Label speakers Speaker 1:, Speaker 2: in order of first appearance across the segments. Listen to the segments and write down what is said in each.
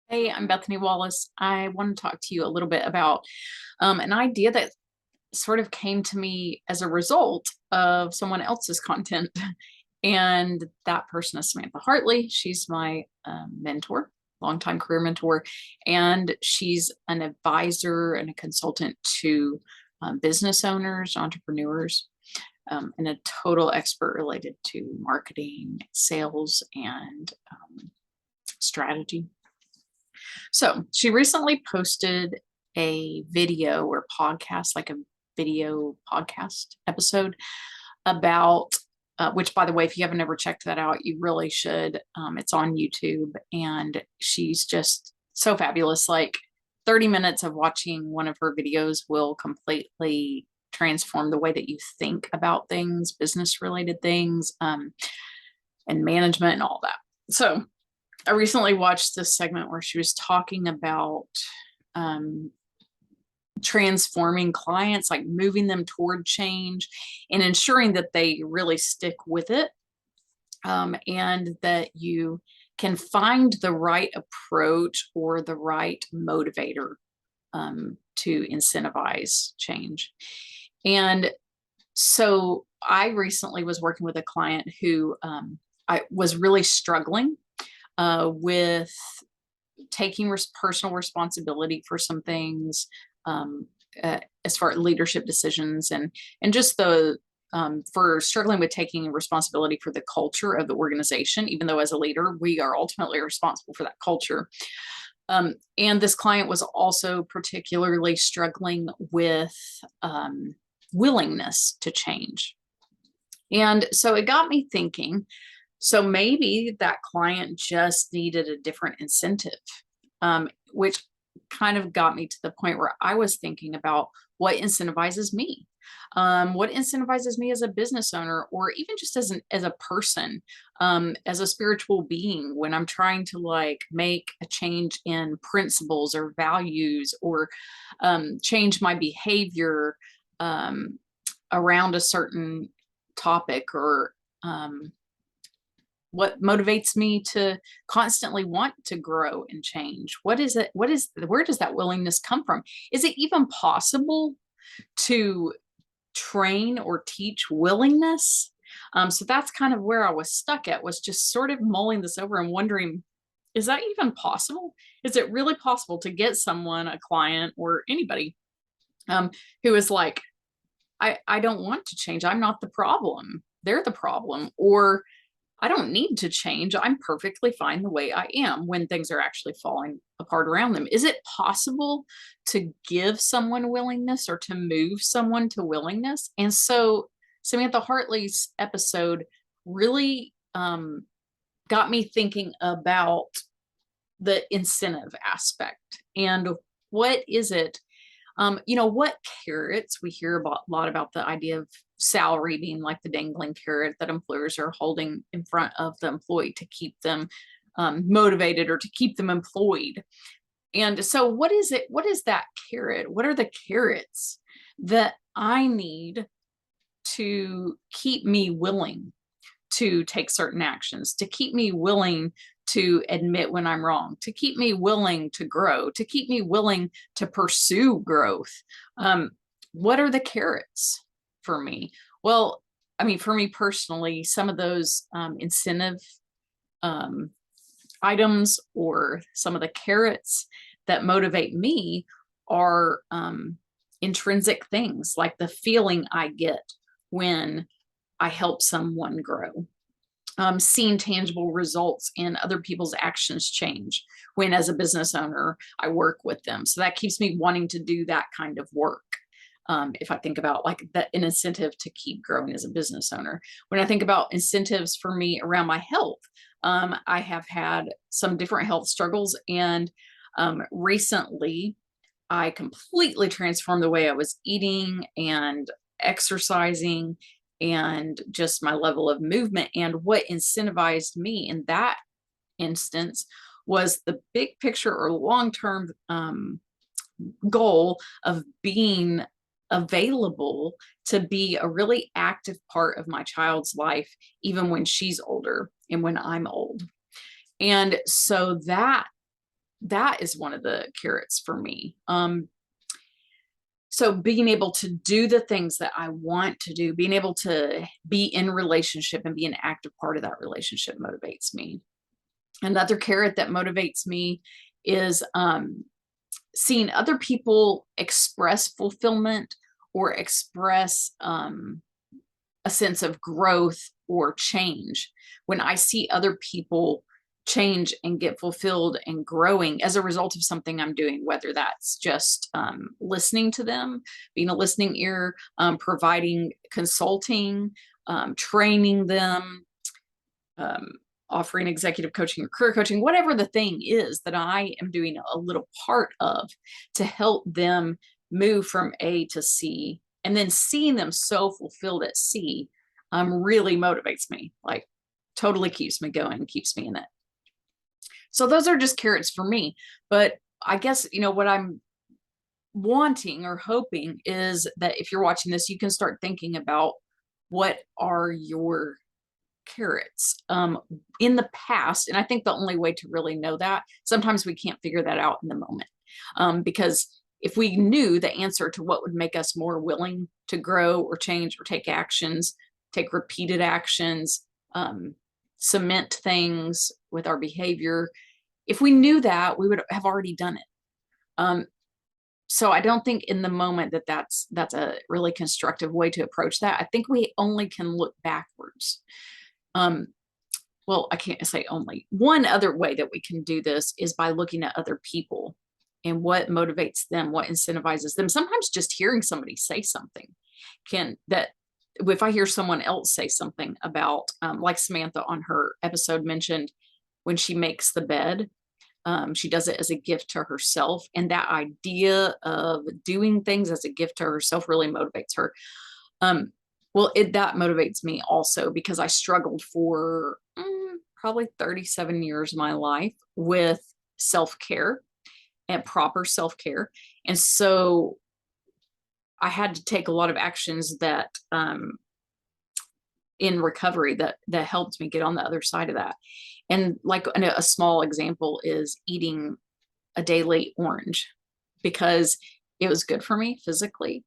Speaker 1: Hey, I'm Bethany Wallace. I want to talk to you a little bit about an idea that sort of came to me as a result of someone else's content. And that person is Samantha Hartley. She's my mentor, longtime career mentor, and she's an advisor and a consultant to business owners, entrepreneurs, and a total expert related to marketing, sales, and strategy. So she recently posted a video or podcast, like a video podcast episode about, which by the way, if you haven't ever checked that out, you really should. It's on YouTube and she's just so fabulous. Like 30 minutes of watching one of her videos will completely transform the way that you think about things, business related things, and management and all that. So I recently watched this segment where she was talking about um, transforming clients, like moving them toward change and ensuring that they really stick with it, and that you can find the right approach or the right motivator to incentivize change. And so I recently was working with a client who I was really struggling with taking personal responsibility for some things, um, as far as leadership decisions and just the for struggling with taking responsibility for the culture of the organization, even though as a leader we are ultimately responsible for that culture. And this client was also particularly struggling with willingness to change. And so it got me thinking, so maybe that client just needed a different incentive, which kind of got me to the point where I was thinking about what incentivizes me. What incentivizes me as a business owner, or even just as a person, as a spiritual being, when I'm trying to like make a change in principles or values, or change my behavior um, around a certain topic, or what motivates me to constantly want to grow and change. What is it? Where does that willingness come from? Is it even possible to train or teach willingness? So that's kind of where I was stuck at, was just sort of mulling this over and wondering, is that even possible? Is it really possible to get someone, a client or anybody, um, who is like, I don't want to change. I'm not the problem. They're the problem. Or I don't need to change. I'm perfectly fine the way I am, when things are actually falling apart around them. Is it possible to give someone willingness or to move someone to willingness? And so Samantha Hartley's episode really got me thinking about the incentive aspect and what is it, what carrots we hear about a lot, about the idea of salary being like the dangling carrot that employers are holding in front of the employee to keep them motivated or to keep them employed. And so what is it? What is that carrot? What are the carrots that I need to keep me willing to take certain actions, to keep me willing to admit when I'm wrong, to keep me willing to grow, to keep me willing to pursue growth? What are the carrots for me? Well, I mean, for me personally, some of those incentive um, items, or some of the carrots that motivate me, are intrinsic things, like the feeling I get when I help someone grow, seeing tangible results in other people's actions change when, as a business owner, I work with them. So that keeps me wanting to do that kind of work. If I think about like that, an incentive to keep growing as a business owner. When I think about incentives for me around my health, I have had some different health struggles, and recently I completely transformed the way I was eating and exercising, and just my level of movement. And what incentivized me in that instance was the big picture or long-term goal of being available to be a really active part of my child's life, even when she's older and when I'm old. And so that that is one of the carrots for me. So being able to do the things that I want to do, being able to be in relationship and be an active part of that relationship motivates me. Another carrot that motivates me is seeing other people express fulfillment or express a sense of growth or change. When I see other people change and get fulfilled and growing as a result of something I'm doing, whether that's just listening to them, being a listening ear, providing consulting, training them, offering executive coaching or career coaching, whatever the thing is that I am doing a little part of to help them move from A to C, and then seeing them so fulfilled at C really motivates me, like totally keeps me going, keeps me in it. So those are just carrots for me. But I guess, what I'm wanting or hoping is that if you're watching this, you can start thinking about what are your carrots in the past. And I think the only way to really know that, sometimes we can't figure that out in the moment, because if we knew the answer to what would make us more willing to grow or change or take actions, take repeated actions, cement things with our behavior, if we knew that, we would have already done it. So I don't think in the moment that's a really constructive way to approach that. I think we only can look backwards. Well, I can't say only. One other way that we can do this is by looking at other people and what motivates them, what incentivizes them. Sometimes just hearing somebody say something if I hear someone else say something about, like Samantha on her episode mentioned, when she makes the bed, she does it as a gift to herself. And that idea of doing things as a gift to herself really motivates her. That motivates me also, because I struggled for probably 37 years of my life with self-care and proper self-care. And so I had to take a lot of actions that in recovery that helped me get on the other side of that. And like a small example is eating a daily orange, because it was good for me physically.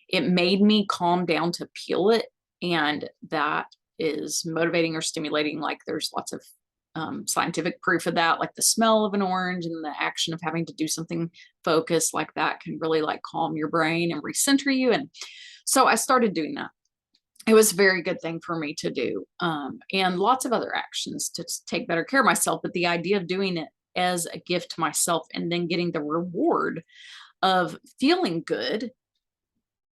Speaker 1: It made me calm down to peel it. And that is motivating or stimulating. Like there's lots of scientific proof of that, like the smell of an orange and the action of having to do something focused like that can really like calm your brain and recenter you. And so I started doing that. It was a very good thing for me to do. And lots of other actions to take better care of myself. But the idea of doing it as a gift to myself and then getting the reward of feeling good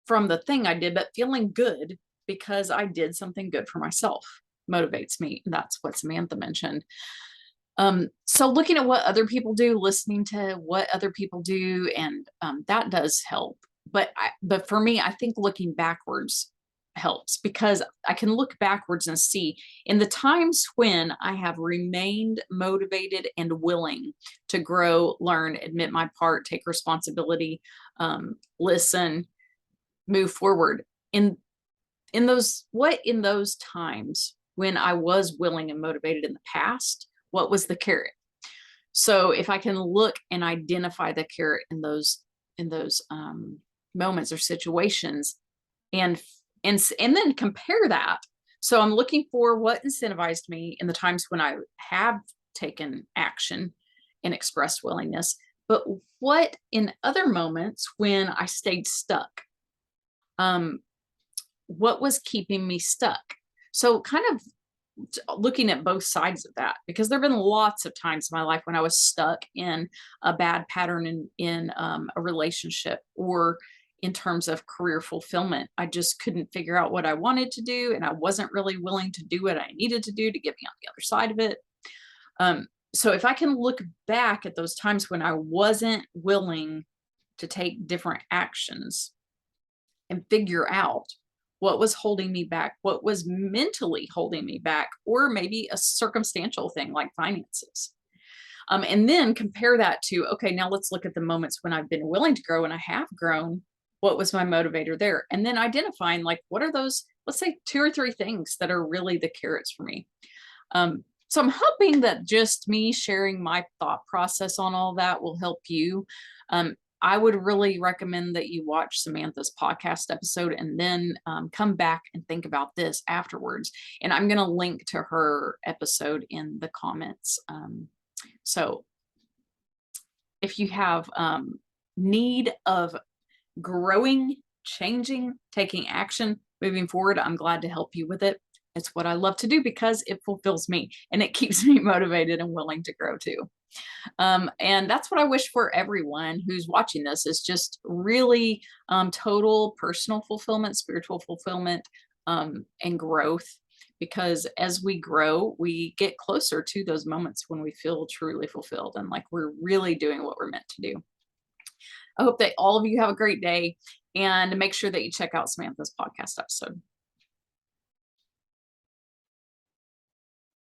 Speaker 1: from the thing I did, but feeling good because I did something good for myself motivates me. That's what Samantha mentioned. So looking at what other people do, listening to what other people do, and that does help. But for me, I think looking backwards helps, because I can look backwards and see in the times when I have remained motivated and willing to grow, learn, admit my part, take responsibility, listen, move forward in those times when I was willing and motivated in the past, what was the carrot? So if I can look and identify the carrot in those moments or situations, and then compare that. So I'm looking for what incentivized me in the times when I have taken action and expressed willingness, but what in other moments when I stayed stuck, what was keeping me stuck? So kind of looking at both sides of that, because there've been lots of times in my life when I was stuck in a bad pattern in a relationship, or in terms of career fulfillment. I just couldn't figure out what I wanted to do, and I wasn't really willing to do what I needed to do to get me on the other side of it. So if I can look back at those times when I wasn't willing to take different actions and figure out what was holding me back, what was mentally holding me back, or maybe a circumstantial thing like finances. And then compare that to, okay, now let's look at the moments when I've been willing to grow and I have grown. What was my motivator there? And then identifying like, what are those, let's say 2 or 3 things that are really the carrots for me. So I'm hoping that just me sharing my thought process on all that will help you. I would really recommend that you watch Samantha's podcast episode and then come back and think about this afterwards. And I'm going to link to her episode in the comments. So if you have need of growing, changing, taking action, moving forward, I'm glad to help you with it. It's what I love to do because it fulfills me and it keeps me motivated and willing to grow too. And that's what I wish for everyone who's watching this, is just really total personal fulfillment, spiritual fulfillment, and growth. Because as we grow, we get closer to those moments when we feel truly fulfilled and like we're really doing what we're meant to do. I hope that all of you have a great day, and make sure that you check out Samantha's podcast episode.